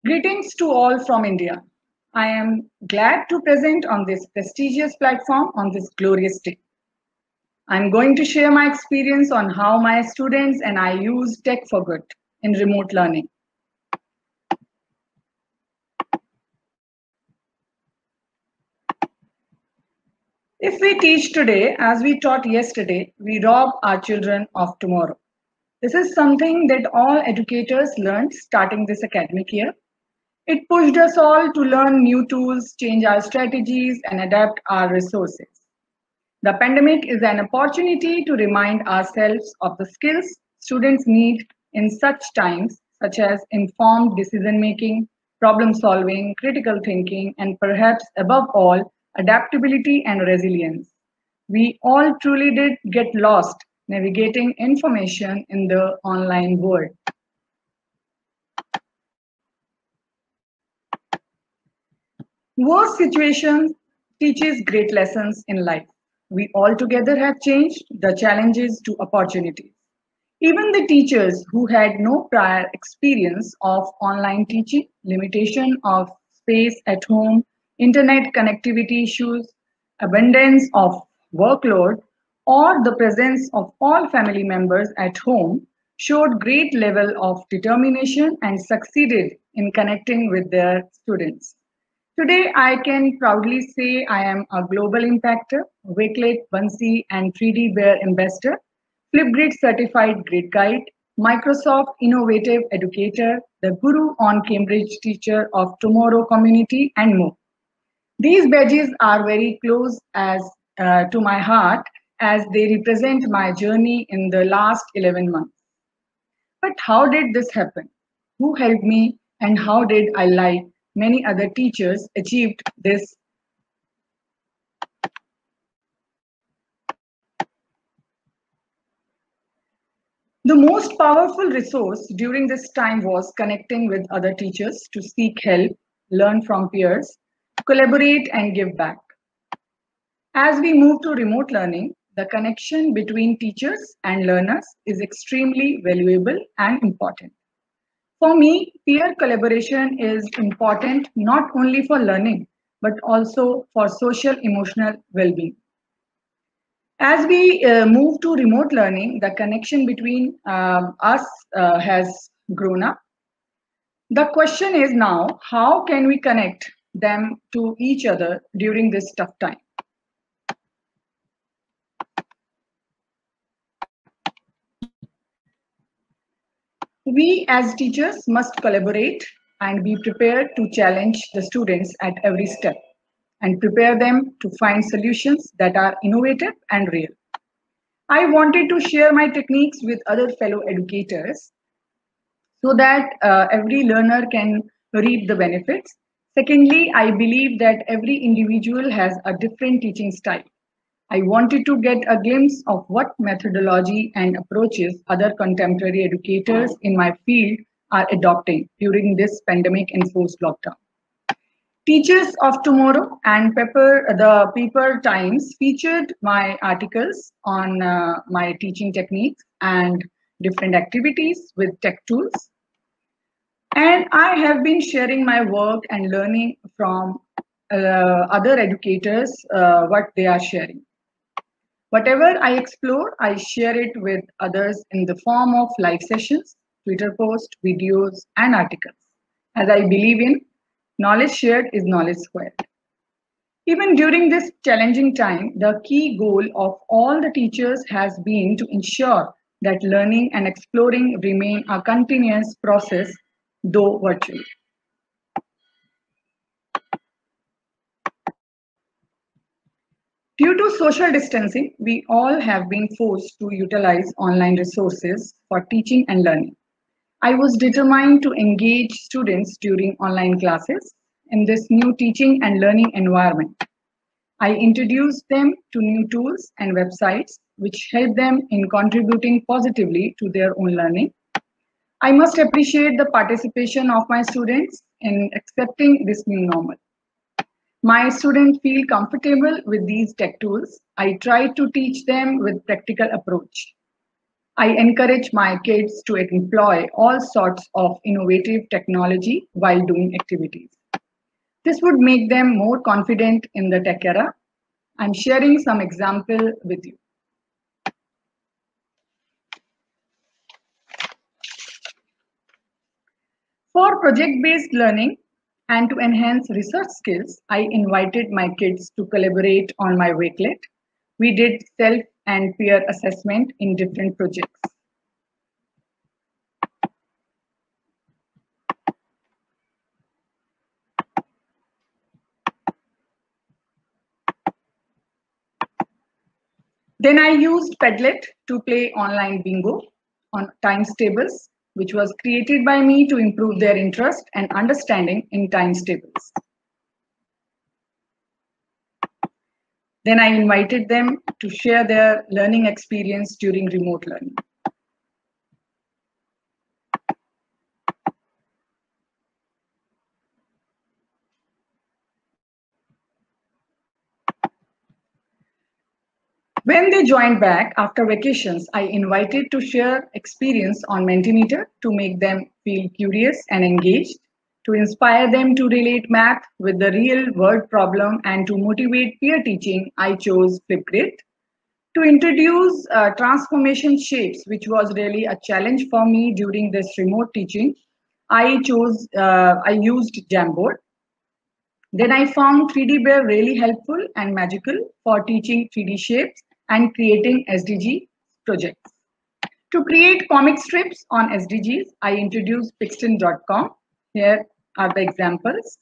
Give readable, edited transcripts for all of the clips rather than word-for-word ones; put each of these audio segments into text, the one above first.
Greetings to all from India. I am glad to present on this prestigious platform on this glorious day. I'm going to share my experience on how my students and I use tech for good in remote learning. If we teach today as we taught yesterday, we rob our children of tomorrow. This is something that all educators learned starting this academic year. It pushed us all to learn new tools, change our strategies, and adapt our resources. The pandemic is an opportunity to remind ourselves of the skills students need in such times, such as informed decision making, problem solving, critical thinking, and perhaps above all, adaptability and resilience. We all truly did get lost navigating information in the online world. Worst situations teaches great lessons in life. We all together have changed the challenges to opportunities. Even the teachers who had no prior experience of online teaching, limitation of space at home, internet connectivity issues, abundance of workload, or the presence of all family members at home showed great level of determination and succeeded in connecting with their students. Today, I can proudly say I am a global impactor, Wakelet, Bansi, and 3D Bear ambassador, Flipgrid certified grid guide, Microsoft innovative educator, the Guru on Cambridge teacher of tomorrow community, and more. These badges are very close to my heart as they represent my journey in the last 11 months. But how did this happen? Who helped me and how did I, like many other teachers, achieved this? The most powerful resource during this time was connecting with other teachers to seek help, learn from peers, collaborate, and give back. As we move to remote learning, the connection between teachers and learners is extremely valuable and important. For me, peer collaboration is important not only for learning, but also for social emotional well-being. As we move to remote learning, the connection between us has grown up. The question is now, how can we connect them to each other during this tough time? We as teachers must collaborate and be prepared to challenge the students at every step and prepare them to find solutions that are innovative and real. I wanted to share my techniques with other fellow educators so that every learner can reap the benefits. Secondly, I believe that every individual has a different teaching style. I wanted to get a glimpse of what methodology and approaches other contemporary educators in my field are adopting during this pandemic enforced lockdown. Teachers of Tomorrow and the Paper Times featured my articles on my teaching techniques and different activities with tech tools. And I have been sharing my work and learning from other educators what they are sharing. Whatever I explore, I share it with others in the form of live sessions, Twitter posts, videos, and articles. As I believe in, knowledge shared is knowledge squared. Even during this challenging time, the key goal of all the teachers has been to ensure that learning and exploring remain a continuous process, though virtual. Due to social distancing, we all have been forced to utilize online resources for teaching and learning. I was determined to engage students during online classes in this new teaching and learning environment. I introduced them to new tools and websites which help them in contributing positively to their own learning. I must appreciate the participation of my students in accepting this new normal. My students feel comfortable with these tech tools. I try to teach them with practical approach. I encourage my kids to employ all sorts of innovative technology while doing activities. This would make them more confident in the tech era. I'm sharing some example with you. For project-based learning and to enhance research skills, I invited my kids to collaborate on my Wakelet. We did self and peer assessment in different projects. Then I used Padlet to play online bingo on times tables, which was created by me to improve their interest and understanding in times tables. Then I invited them to share their learning experience during remote learning. When they joined back after vacations, I invited to share experience on Mentimeter to make them feel curious and engaged, to inspire them to relate math with the real world problem and to motivate peer teaching. I chose Flipgrid. To introduce transformation shapes, which was really a challenge for me during this remote teaching, I used Jamboard. Then I found 3D Bear really helpful and magical for teaching 3D shapes and creating SDG projects. To create comic strips on SDGs, I introduced Pixton.com. Here are the examples.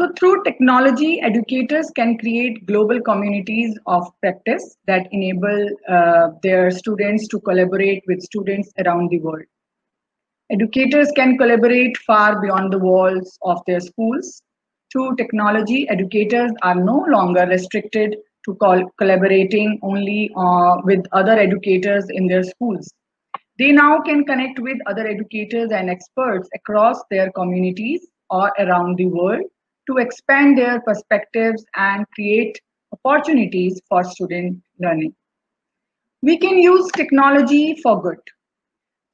So through technology, educators can create global communities of practice that enable their students to collaborate with students around the world. Educators can collaborate far beyond the walls of their schools. Through technology, educators are no longer restricted to collaborating only with other educators in their schools. They now can connect with other educators and experts across their communities or around the world to expand their perspectives and create opportunities for student learning. We can use technology for good.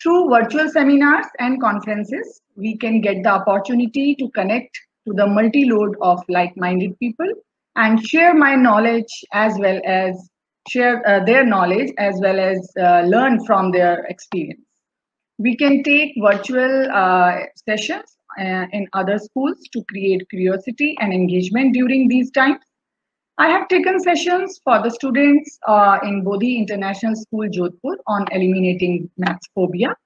Through virtual seminars and conferences, we can get the opportunity to connect to the multi-load of like-minded people and share my knowledge as well as share their knowledge as well as learn from their experience. We can take virtual sessions in other schools to create curiosity and engagement during these times. I have taken sessions for the students in Bodhi International School, Jodhpur on eliminating maths phobia.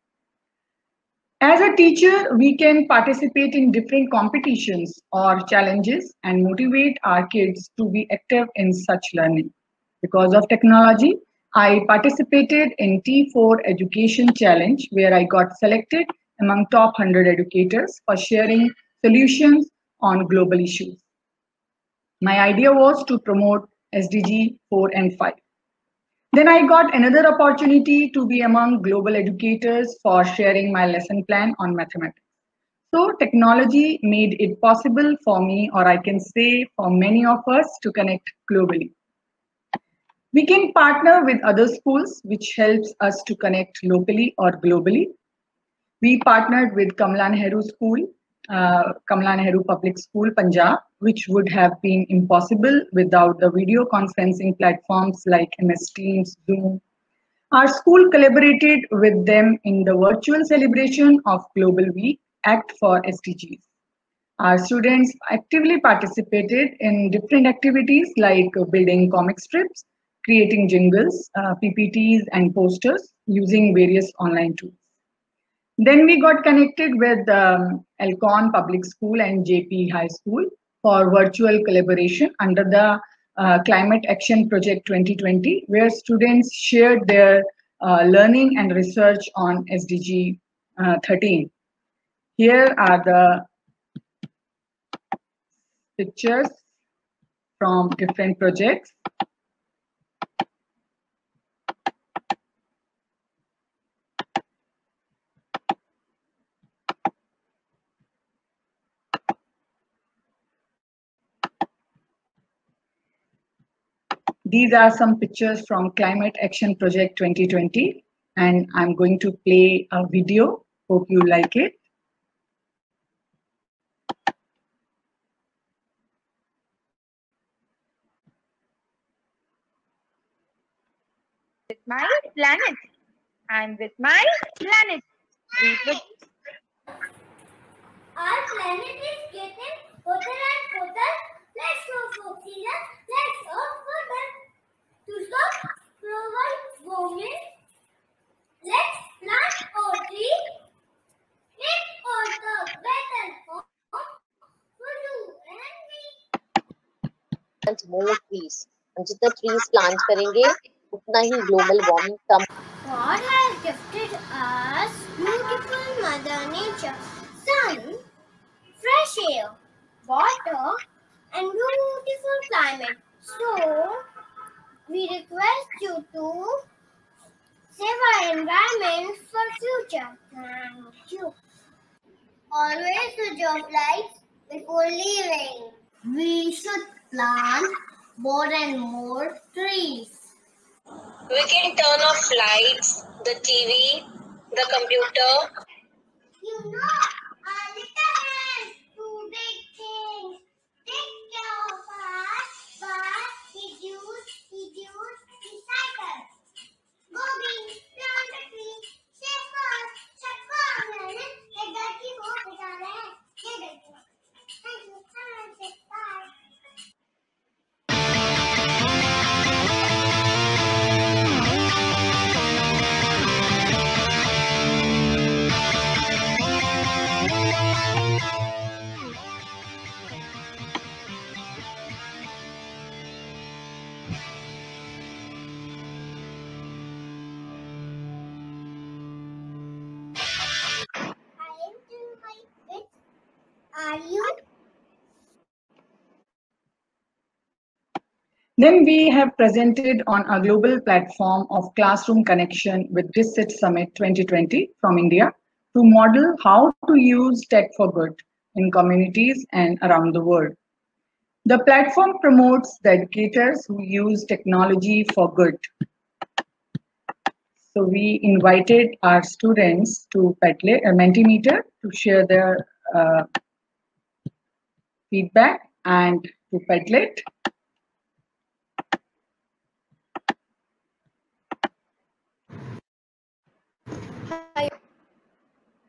As a teacher, we can participate in different competitions or challenges and motivate our kids to be active in such learning. Because of technology, I participated in T4 Education Challenge, where I got selected among top 100 educators for sharing solutions on global issues. My idea was to promote SDG 4 and 5. Then I got another opportunity to be among global educators for sharing my lesson plan on mathematics. So technology made it possible for me, or I can say for many of us, to connect globally. We can partner with other schools, which helps us to connect locally or globally. We partnered with Kamla Nehru School, Kamla Nehru Public School, Punjab, which would have been impossible without the video conferencing platforms like MS Teams, Zoom. Our school collaborated with them in the virtual celebration of Global Week, Act for SDGs. Our students actively participated in different activities like building comic strips, creating jingles, PPTs, and posters using various online tools. Then we got connected with Elcon Public School and JP High School for virtual collaboration under the Climate Action Project 2020, where students shared their learning and research on SDG 13. Here are the pictures from different projects. These are some pictures from Climate Action Project 2020, and I'm going to play a video. Hope you like it. With my planet. I'm with my planet. Our planet is getting hotter and hotter. Let's go for oxygen. Let's go further. To stop global warming, let's plant a tree. It also better home for you and me. Plant more trees. हम जितना trees plant करेंगे उतना ही global warming come. God has gifted us beautiful Mother Nature, sun, fresh air, water, and beautiful climate. So, we request you to save our environment for future. Thank you. Always switch off lights before leaving. We should plant more and more trees. We can turn off lights, the TV, the computer. You know, our little hands do big things. Take care of us, but reduce, recycle. Go green, plant a tree, save first, सबको हमने ये धरती को बचाना है, ये देखो. Thank you, have a nice day, bye. I am doing my bit. Are you? Then we have presented on a global platform of classroom connection with DISCIT Summit 2020 from India to model how to use tech for good in communities and around the world. The platform promotes the educators who use technology for good. So we invited our students to Mentimeter to share their feedback and to Padlet. Hi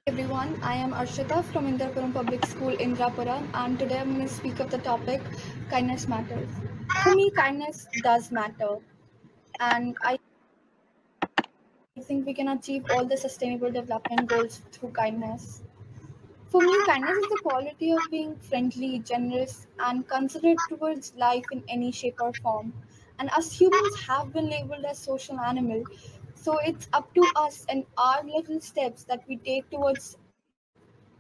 everyone, I am Arshita from Indrapuram Public School, Indrapuram, and today I'm going to speak of the topic kindness matters. For me, kindness does matter, and I think we can achieve all the sustainable development goals through kindness. For me, kindness is the quality of being friendly, generous, and considerate towards life in any shape or form. And as humans have been labeled as social animal, so it's up to us and our little steps that we take towards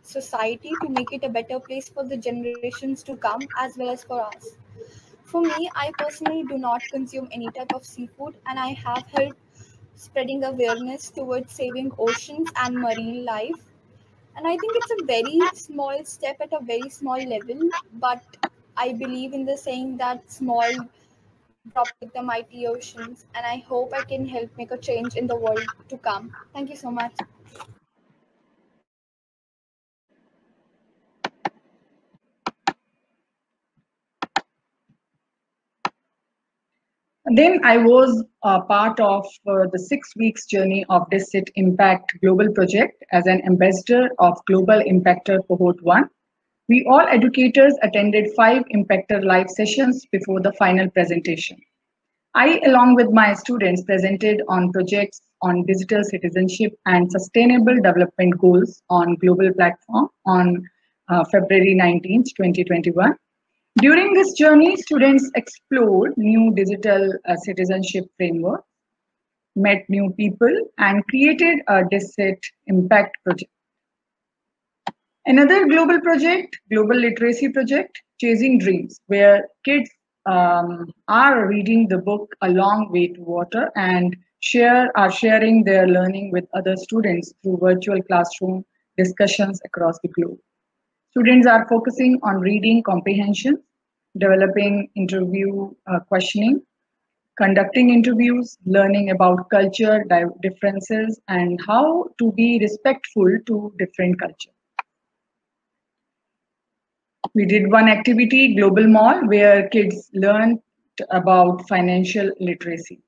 society to make it a better place for the generations to come as well as for us. For me, I personally do not consume any type of seafood, and I have helped spreading awareness towards saving oceans and marine life. And I think it's a very small step at a very small level, but I believe in the saying that small drops make the mighty oceans, and I hope I can help make a change in the world to come. Thank you so much. Then I was a part of the 6 weeks journey of DISCIT Impact Global Project as an ambassador of Global Impactor Cohort 1. We all educators attended 5 Impactor live sessions before the final presentation. I, along with my students, presented on projects on digital citizenship and sustainable development goals on global platform on February 19th, 2021. During this journey, students explored new digital citizenship framework, met new people, and created a DISCIT impact project. Another global project, Global Literacy Project, Chasing Dreams, where kids are reading the book A Long Way to Water and are sharing their learning with other students through virtual classroom discussions across the globe. Students are focusing on reading comprehension, developing interview questioning, conducting interviews, learning about culture differences, and how to be respectful to different culture. We did one activity, Global Mall, where kids learned about financial literacy.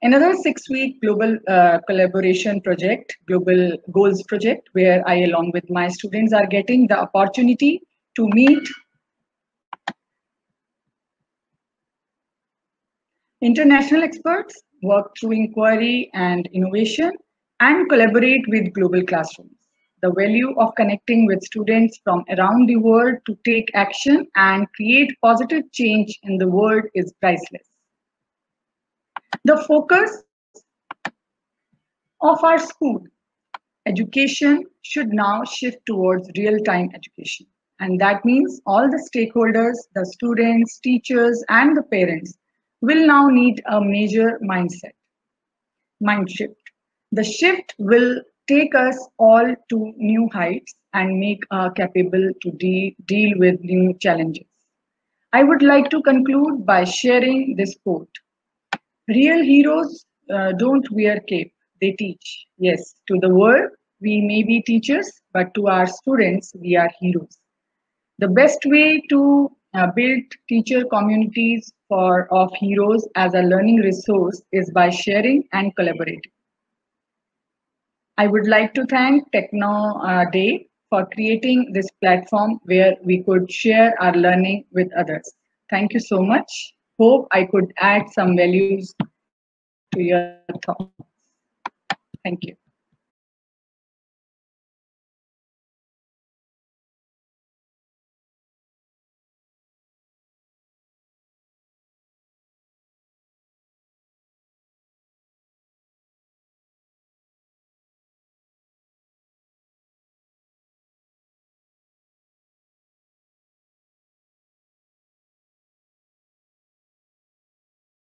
Another 6-week global collaboration project, Global Goals project, where I, along with my students, are getting the opportunity to meet international experts, work through inquiry and innovation, and collaborate with global classrooms. The value of connecting with students from around the world to take action and create positive change in the world is priceless. The focus of our school education should now shift towards real-time education. And that means all the stakeholders, the students, teachers, and the parents will now need a major mind shift. The shift will take us all to new heights and make us capable to deal with new challenges. I would like to conclude by sharing this quote. Real heroes don't wear cape, they teach. Yes, to the world, we may be teachers, but to our students, we are heroes. The best way to build teacher communities of heroes as a learning resource is by sharing and collaborating. I would like to thank Techno Day for creating this platform where we could share our learning with others. Thank you so much. Hope I could add some values to your thoughts. Thank you.